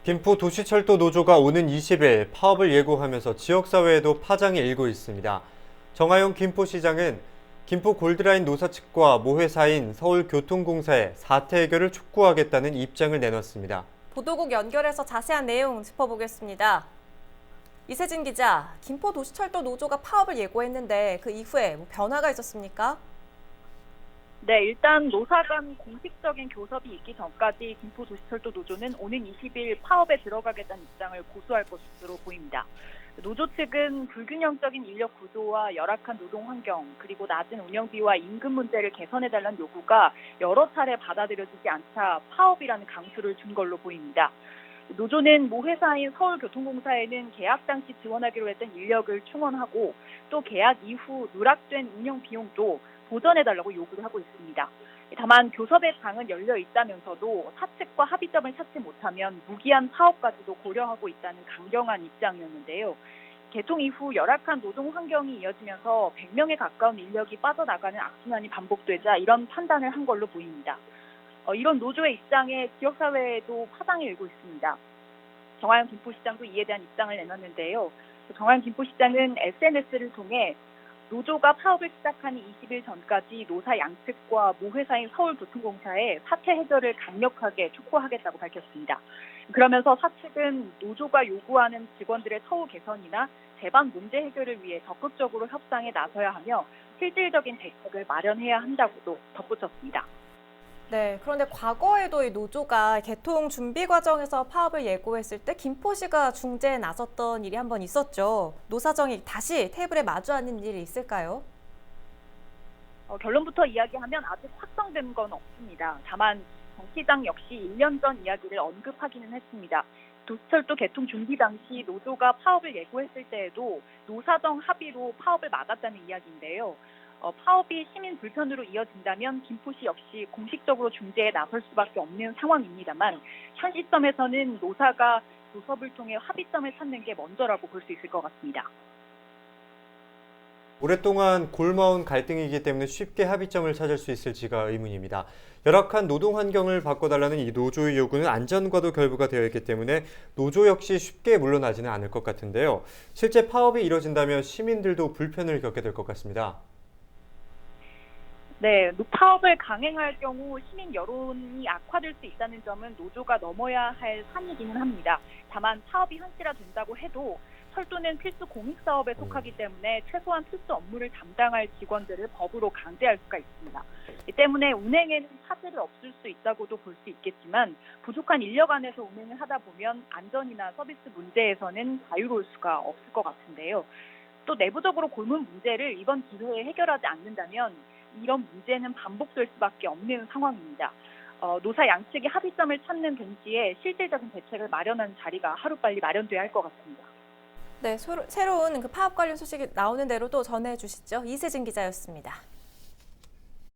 김포 도시철도 노조가 오는 20일 파업을 예고하면서 지역사회에도 파장이 일고 있습니다. 정하용 김포시장은 김포 골드라인 노사 측과 모회사인 서울교통공사의 사태 해결을 촉구하겠다는 입장을 내놨습니다. 보도국 연결해서 자세한 내용 짚어보겠습니다. 이세진 기자, 김포 도시철도 노조가 파업을 예고했는데 그 이후에 변화가 있었습니까? 네, 일단 노사 간 공식적인 교섭이 있기 전까지 김포도시철도 노조는 오는 20일 파업에 들어가겠다는 입장을 고수할 것으로 보입니다. 노조 측은 불균형적인 인력 구조와 열악한 노동 환경, 그리고 낮은 운영비와 임금 문제를 개선해달라는 요구가 여러 차례 받아들여지지 않자 파업이라는 강수를 준 걸로 보입니다. 노조는 모회사인 서울교통공사에는 계약 당시 지원하기로 했던 인력을 충원하고 또 계약 이후 누락된 운영 비용도 보전해달라고 요구를 하고 있습니다. 다만 교섭의 장은 열려 있다면서도 사측과 합의점을 찾지 못하면 무기한 파업까지도 고려하고 있다는 강경한 입장이었는데요. 개통 이후 열악한 노동 환경이 이어지면서 100명에 가까운 인력이 빠져나가는 악순환이 반복되자 이런 판단을 한 걸로 보입니다. 이런 노조의 입장에 지역사회에도 파장이 일고 있습니다. 정하영 김포시장도 이에 대한 입장을 내놨는데요. 정하영 김포시장은 SNS를 통해 노조가 파업을 시작하는 20일 전까지 노사 양측과 모회사인 서울교통공사에 사태 해결을 강력하게 촉구하겠다고 밝혔습니다. 그러면서 사측은 노조가 요구하는 직원들의 처우 개선이나 제반 문제 해결을 위해 적극적으로 협상에 나서야 하며 실질적인 대책을 마련해야 한다고도 덧붙였습니다. 네, 그런데 과거에도 이 노조가 개통 준비 과정에서 파업을 예고했을 때 김포시가 중재에 나섰던 일이 한번 있었죠. 노사정이 다시 테이블에 마주 앉는 일이 있을까요? 결론부터 이야기하면 아직 확정된 건 없습니다. 다만 정 시장 역시 1년 전 이야기를 언급하기는 했습니다. 도시철도 개통 준비 당시 노조가 파업을 예고했을 때에도 노사정 합의로 파업을 막았다는 이야기인데요. 파업이 시민 불편으로 이어진다면 김포시 역시 공식적으로 중재에 나설 수밖에 없는 상황입니다만 현 시점에서는 노사가 교섭을 통해 합의점을 찾는 게 먼저라고 볼 수 있을 것 같습니다. 오랫동안 골마온 갈등이기 때문에 쉽게 합의점을 찾을 수 있을지가 의문입니다. 열악한 노동 환경을 바꿔달라는 이 노조의 요구는 안전과도 결부가 되어 있기 때문에 노조 역시 쉽게 물러나지는 않을 것 같은데요. 실제 파업이 이뤄진다면 시민들도 불편을 겪게 될 것 같습니다. 네, 파업을 강행할 경우 시민 여론이 악화될 수 있다는 점은 노조가 넘어야 할 산이기는 합니다. 다만 파업이 현실화된다고 해도 철도는 필수 공익사업에 속하기 때문에 최소한 필수 업무를 담당할 직원들을 법으로 강제할 수가 있습니다. 이 때문에 운행에는 차질이 없을 수 있다고도 볼 수 있겠지만 부족한 인력 안에서 운행을 하다 보면 안전이나 서비스 문제에서는 자유로울 수가 없을 것 같은데요. 또 내부적으로 골문 문제를 이번 기회에 해결하지 않는다면 이런 문제는 반복될 수밖에 없는 상황입니다. 노사 양측이 합의점을 찾는 동시에 실질적인 대책을 마련하는 자리가 하루빨리 마련돼야 할 것 같습니다. 네, 새로운 그 파업 관련 소식이 나오는 대로 또 전해주시죠. 이세진 기자였습니다.